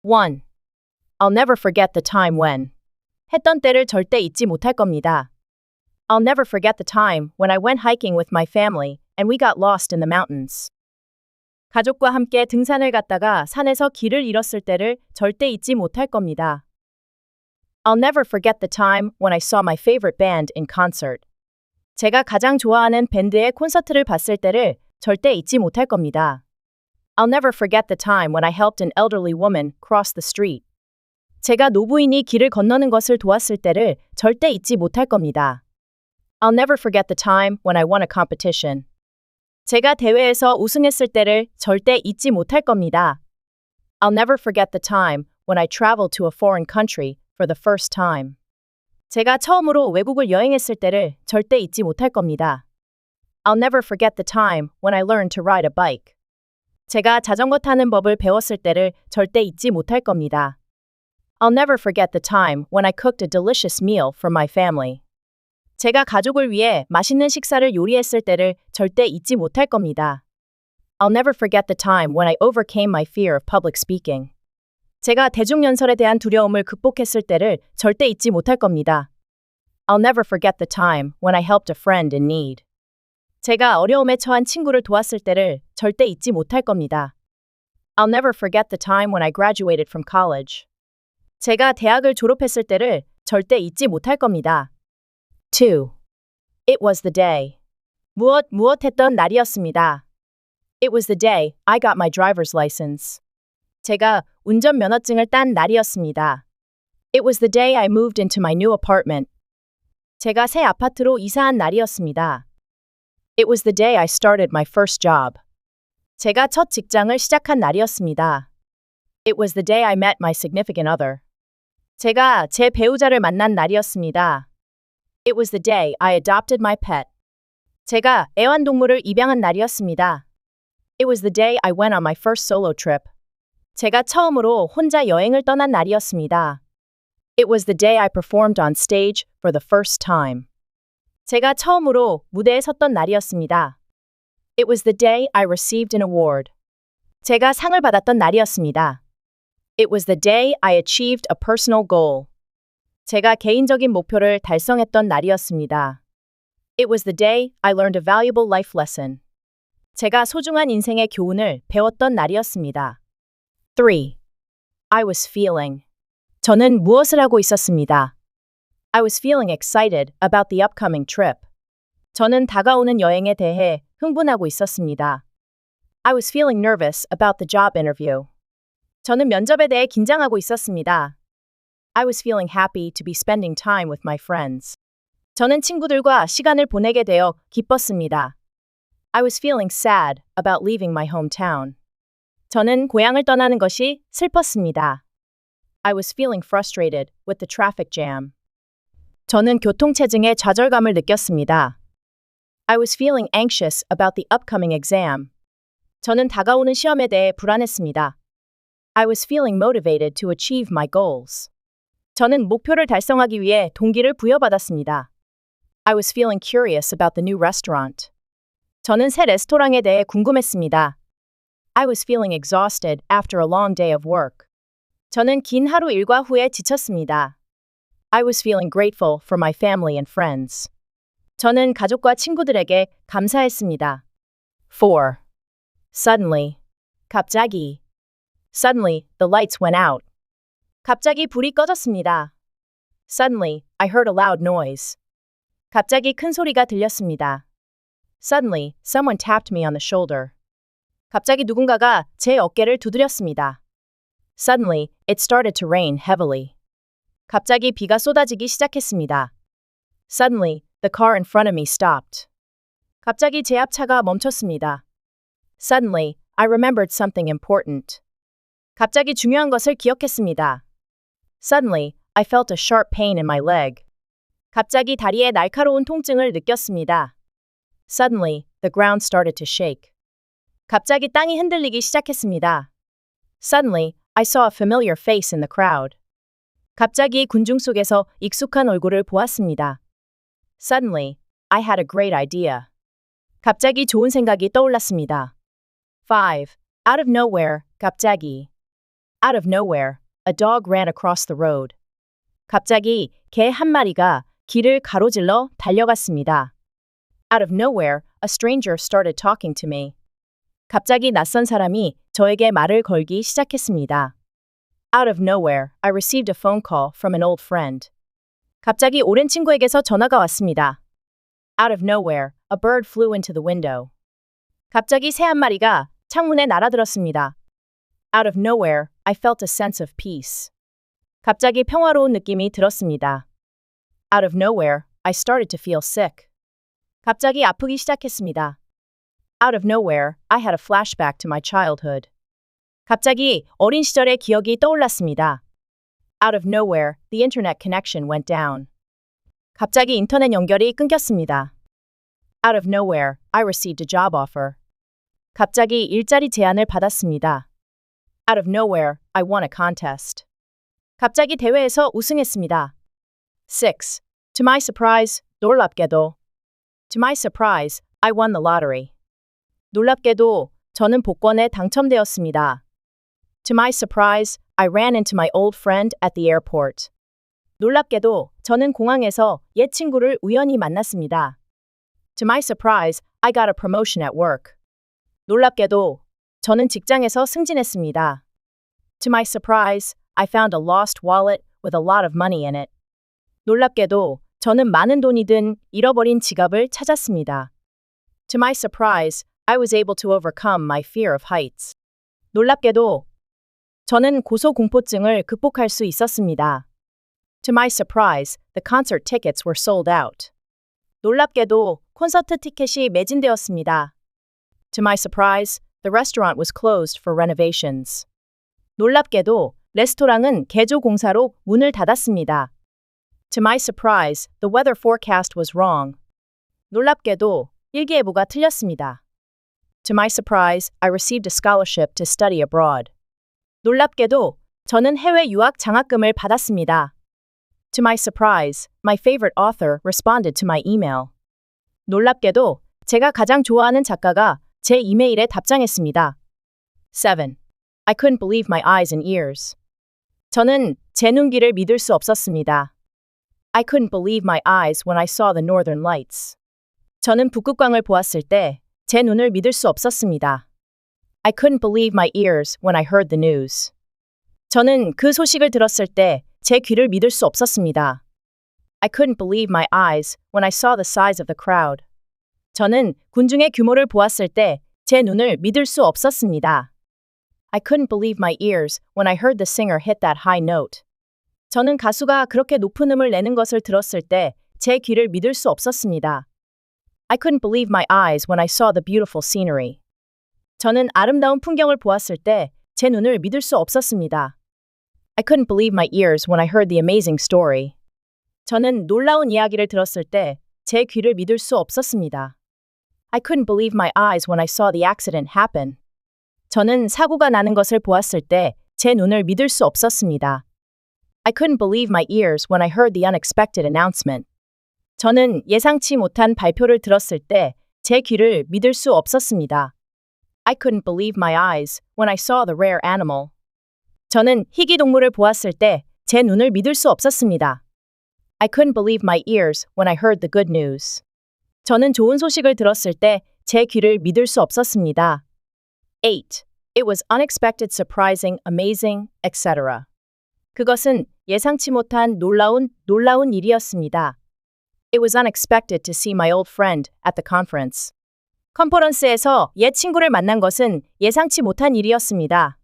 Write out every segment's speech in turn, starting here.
1. I'll never forget the time when 했던 때를 절대 잊지 못할 겁니다. I'll never forget the time when I went hiking with my family and we got lost in the mountains. 가족과 함께 등산을 갔다가 산에서 길을 잃었을 때를 절대 잊지 못할 겁니다. I'll never forget the time when I saw my favorite band in concert. 제가 가장 좋아하는 밴드의 콘서트를 봤을 때를 절대 잊지 못할 겁니다. I'll never forget the time when I helped an elderly woman cross the street. 제가 노부인이 길을 건너는 것을 도왔을 때를 절대 잊지 못할 겁니다. I'll never forget the time when I won a competition. 제가 대회에서 우승했을 때를 절대 잊지 못할 겁니다. I'll never forget the time when I traveled to a foreign country for the first time. 제가 처음으로 외국을 여행했을 때를 절대 잊지 못할 겁니다. I'll never forget the time when I learned to ride a bike. 제가 자전거 타는 법을 배웠을 때를 절대 잊지 못할 겁니다. I'll never forget the time when I cooked a delicious meal for my family. 제가 가족을 위해 맛있는 식사를 요리했을 때를 절대 잊지 못할 겁니다. I'll never forget the time when I overcame my fear of public speaking. 제가 대중연설에 대한 두려움을 극복했을 때를 절대 잊지 못할 겁니다. I'll never forget the time when I helped a friend in need. 제가 어려움에 처한 친구를 도왔을 때를 절대 잊지 못할 겁니다. I'll never forget the time when I graduated from college. 제가 대학을 졸업했을 때를 절대 잊지 못할 겁니다. 2. It was the day. 무엇 했던 날이었습니다. It was the day I got my driver's license. 제가 운전면허증을 딴 날이었습니다. It was the day I moved into my new apartment. 제가 새 아파트로 이사한 날이었습니다. It was the day I started my first job. 제가 첫 직장을 시작한 날이었습니다. It was the day I met my significant other. 제가 제 배우자를 만난 날이었습니다. It was the day I adopted my pet. 제가 애완동물을 입양한 날이었습니다. It was the day I went on my first solo trip. 제가 처음으로 혼자 여행을 떠난 날이었습니다. It was the day I performed on stage for the first time. 제가 처음으로 무대에 섰던 날이었습니다. It was the day I received an award. 제가 상을 받았던 날이었습니다. It was the day I achieved a personal goal. 제가 개인적인 목표를 달성했던 날이었습니다. It was the day I learned a valuable life lesson. 제가 소중한 인생의 교훈을 배웠던 날이었습니다. 3. I was feeling. 저는 무엇을 하고 있었습니다. I was feeling excited about the upcoming trip. 저는 다가오는 여행에 대해 흥분하고 있었습니다. I was feeling nervous about the job interview. 저는 면접에 대해 긴장하고 있었습니다. I was feeling happy to be spending time with my friends. 저는 친구들과 시간을 보내게 되어 기뻤습니다. I was feeling sad about leaving my hometown. 저는 고향을 떠나는 것이 슬펐습니다. I was feeling frustrated with the traffic jam. 저는 교통체증에 좌절감을 느꼈습니다. I was feeling anxious about the upcoming exam. 저는 다가오는 시험에 대해 불안했습니다. I was feeling motivated to achieve my goals. 저는 목표를 달성하기 위해 동기를 부여받았습니다. I was feeling curious about the new restaurant. 저는 새 레스토랑에 대해 궁금했습니다. I was feeling exhausted after a long day of work. 저는 긴 하루 일과 후에 지쳤습니다. I was feeling grateful for my family and friends. 저는 가족과 친구들에게 감사했습니다. 4. Suddenly. 갑자기. Suddenly, the lights went out. 갑자기 불이 꺼졌습니다. Suddenly, I heard a loud noise. 갑자기 큰 소리가 들렸습니다. Suddenly, someone tapped me on the shoulder. 갑자기 누군가가 제 어깨를 두드렸습니다. Suddenly, it started to rain heavily. 갑자기 비가 쏟아지기 시작했습니다. Suddenly, the car in front of me stopped. 갑자기 제 앞 차가 멈췄습니다. Suddenly, I remembered something important. 갑자기 중요한 것을 기억했습니다. Suddenly, I felt a sharp pain in my leg. 갑자기 다리에 날카로운 통증을 느꼈습니다. Suddenly, the ground started to shake. 갑자기 땅이 흔들리기 시작했습니다. Suddenly, I saw a familiar face in the crowd. 갑자기 군중 속에서 익숙한 얼굴을 보았습니다. Suddenly, I had a great idea. 갑자기 좋은 생각이 떠올랐습니다. 5. Out of nowhere, 갑자기. Out of nowhere, a dog ran across the road. 갑자기 개 한 마리가 길을 가로질러 달려갔습니다. Out of nowhere, a stranger started talking to me. 갑자기 낯선 사람이 저에게 말을 걸기 시작했습니다. Out of nowhere, I received a phone call from an old friend. 갑자기 오랜 친구에게서 전화가 왔습니다. Out of nowhere, a bird flew into the window. 갑자기 새 한 마리가 창문에 날아들었습니다. Out of nowhere, I felt a sense of peace. 갑자기 평화로운 느낌이 들었습니다. Out of nowhere, I started to feel sick. 갑자기 아프기 시작했습니다. Out of nowhere, I had a flashback to my childhood. 갑자기 어린 시절의 기억이 떠올랐습니다. Out of nowhere, the internet connection went down. 갑자기 인터넷 연결이 끊겼습니다. Out of nowhere, I received a job offer. 갑자기 일자리 제안을 받았습니다. Out of nowhere, I won a contest. 갑자기 대회에서 우승했습니다. 6. To my surprise, 놀랍게도. To my surprise, I won the lottery. 놀랍게도 저는 복권에 당첨되었습니다. To my surprise, I ran into my old friend at the airport. 놀랍게도 저는 공항에서 옛 친구를 우연히 만났습니다. To my surprise, I got a promotion at work. 놀랍게도 저는 직장에서 승진했습니다. To my surprise, I found a lost wallet with a lot of money in it. 놀랍게도 저는 많은 돈이 든 잃어버린 지갑을 찾았습니다. To my surprise, I was able to overcome my fear of heights. 놀랍게도 저는 고소공포증을 극복할 수 있었습니다. To my surprise, the concert tickets were sold out. 놀랍게도 콘서트 티켓이 매진되었습니다. To my surprise, the restaurant was closed for renovations. 놀랍게도 레스토랑은 개조 공사로 문을 닫았습니다. To my surprise, the weather forecast was wrong. 놀랍게도 일기예보가 틀렸습니다. To my surprise, I received a scholarship to study abroad. 놀랍게도 저는 해외 유학 장학금을 받았습니다. To my surprise, my favorite author responded to my email. 놀랍게도 제가 가장 좋아하는 작가가 제 이메일에 답장했습니다. 7. I couldn't believe my eyes and ears. 저는 제 눈길을 믿을 수 없었습니다. I couldn't believe my eyes when I saw the northern lights. 저는 북극광을 보았을 때 제 눈을 믿을 수 없었습니다. I couldn't believe my ears when I heard the news. 저는 그 소식을 들었을 때 제 귀를 믿을 수 없었습니다. I couldn't believe my eyes when I saw the size of the crowd. 저는 군중의 규모를 보았을 때 제 눈을 믿을 수 없었습니다. I couldn't believe my ears when I heard the singer hit that high note. 저는 가수가 그렇게 높은 음을 내는 것을 들었을 때 제 귀를 믿을 수 없었습니다. I couldn't believe my eyes when I saw the beautiful scenery. 저는 아름다운 풍경을 보았을 때 제 눈을 믿을 수 없었습니다. I couldn't believe my ears when I heard the amazing story. 저는 놀라운 이야기를 들었을 때 제 귀를 믿을 수 없었습니다. I couldn't believe my eyes when I saw the accident happen. 저는 사고가 나는 것을 보았을 때 제 눈을 믿을 수 없었습니다. I couldn't believe my ears when I heard the unexpected announcement. 저는 예상치 못한 발표를 들었을 때 제 귀를 믿을 수 없었습니다. I couldn't believe my eyes when I saw the rare animal. 저는 희귀 동물을 보았을 때 제 눈을 믿을 수 없었습니다. I couldn't believe my ears when I heard the good news. 저는 좋은 소식을 들었을 때 제 귀를 믿을 수 없었습니다. 8. It was unexpected, surprising, amazing, etc. 그것은 예상치 못한 놀라운 일이었습니다. It was unexpected to see my old friend at the conference. 컨퍼런스에서 옛 친구를 만난 것은 예상치 못한 일이었습니다.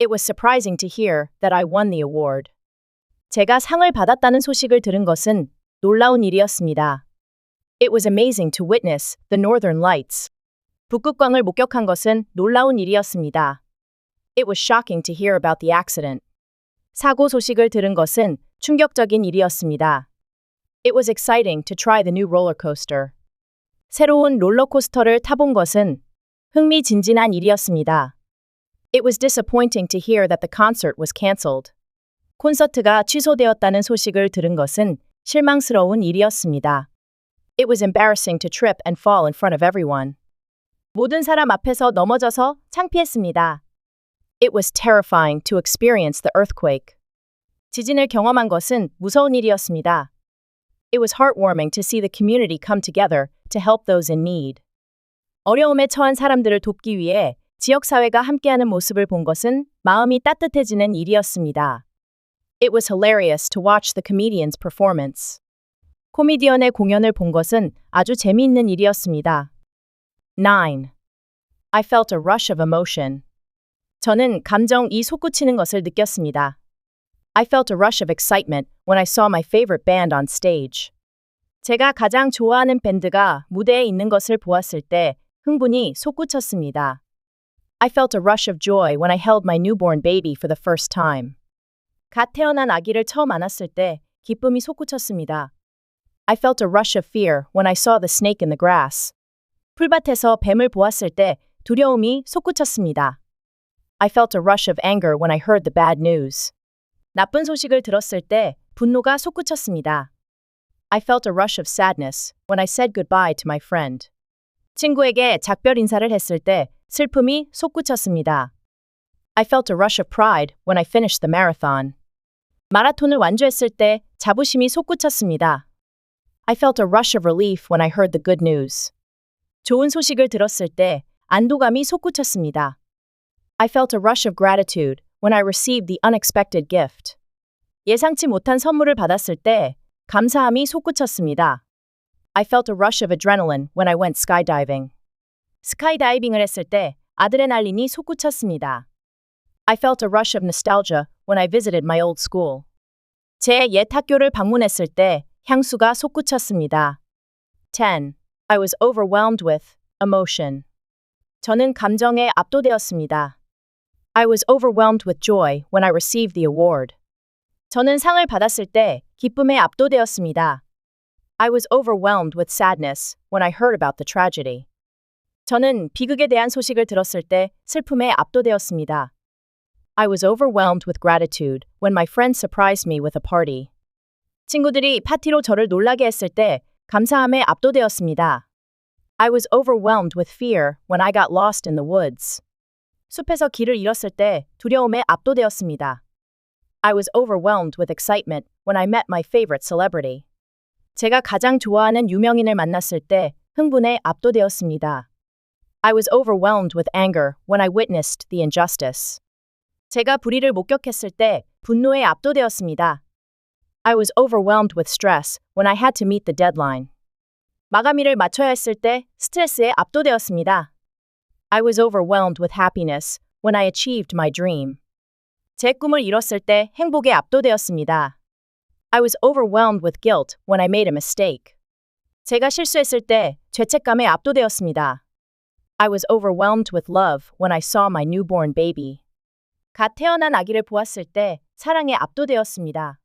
It was surprising to hear that I won the award. 제가 상을 받았다는 소식을 들은 것은 놀라운 일이었습니다. It was amazing to witness the northern lights. 북극광을 목격한 것은 놀라운 일이었습니다. It was shocking to hear about the accident. 사고 소식을 들은 것은 충격적인 일이었습니다. It was exciting to try the new roller coaster. 새로운 롤러코스터를 타본 것은 흥미진진한 일이었습니다. It was disappointing to hear that the concert was canceled. 콘서트가 취소되었다는 소식을 들은 것은 실망스러운 일이었습니다. It was embarrassing to trip and fall in front of everyone. 모든 사람 앞에서 넘어져서 창피했습니다. It was terrifying to experience the earthquake. 지진을 경험한 것은 무서운 일이었습니다. It was heartwarming to see the community come together to help those in need. 어려움에 처한 사람들을 돕기 위해 지역사회가 함께하는 모습을 본 것은 마음이 따뜻해지는 일이었습니다. It was hilarious to watch the comedian's performance. 코미디언의 공연을 본 것은 아주 재미있는 일이었습니다. 9. I felt a rush of emotion. 저는 감정이 솟구치는 것을 느꼈습니다. I felt a rush of excitement when I saw my favorite band on stage. 제가 가장 좋아하는 밴드가 무대에 있는 것을 보았을 때 흥분이 솟구쳤습니다. I felt a rush of joy when I held my newborn baby for the first time. 갓 태어난 아기를 처음 안았을 때 기쁨이 솟구쳤습니다. I felt a rush of fear when I saw the snake in the grass. 풀밭에서 뱀을 보았을 때 두려움이 솟구쳤습니다. I felt a rush of anger when I heard the bad news. 나쁜 소식을 들었을 때 분노가 솟구쳤습니다. I felt a rush of sadness when I said goodbye to my friend. 친구에게 작별 인사를 했을 때 슬픔이 솟구쳤습니다. I felt a rush of pride when I finished the marathon. 마라톤을 완주했을 때 자부심이 솟구쳤습니다. I felt a rush of relief when I heard the good news. 좋은 소식을 들었을 때 안도감이 솟구쳤습니다. I felt a rush of gratitude when I received the unexpected gift. 예상치 못한 선물을 받았을 때 감사함이 솟구쳤습니다. I felt a rush of adrenaline when I went skydiving. 스카이다이빙을 했을 때 아드레날린이 솟구쳤습니다. I felt a rush of nostalgia when I visited my old school. 제 옛 학교를 방문했을 때 향수가 솟구쳤습니다. 10. I was overwhelmed with emotion. 저는 감정에 압도되었습니다. I was overwhelmed with joy when I received the award. 저는 상을 받았을 때 기쁨에 압도되었습니다. I was overwhelmed with sadness when I heard about the tragedy. 저는 비극에 대한 소식을 들었을 때 슬픔에 압도되었습니다. I was overwhelmed with gratitude when my friends surprised me with a party. 친구들이 파티로 저를 놀라게 했을 때 감사함에 압도되었습니다. I was overwhelmed with fear when I got lost in the woods. 숲에서 길을 잃었을 때 두려움에 압도되었습니다. I was overwhelmed with excitement when I met my favorite celebrity. 제가 가장 좋아하는 유명인을 만났을 때 흥분에 압도되었습니다. I was overwhelmed with anger when I witnessed the injustice. 제가 불의를 목격했을 때 분노에 압도되었습니다. I was overwhelmed with stress when I had to meet the deadline. 마감일을 맞춰야 했을 때 스트레스에 압도되었습니다. I was overwhelmed with happiness when I achieved my dream. 제 꿈을 이뤘을 때 행복에 압도되었습니다. I was overwhelmed with guilt when I made a mistake. 제가 실수했을 때 죄책감에 압도되었습니다. I was overwhelmed with love when I saw my newborn baby. 갓 태어난 아기를 보았을 때 사랑에 압도되었습니다.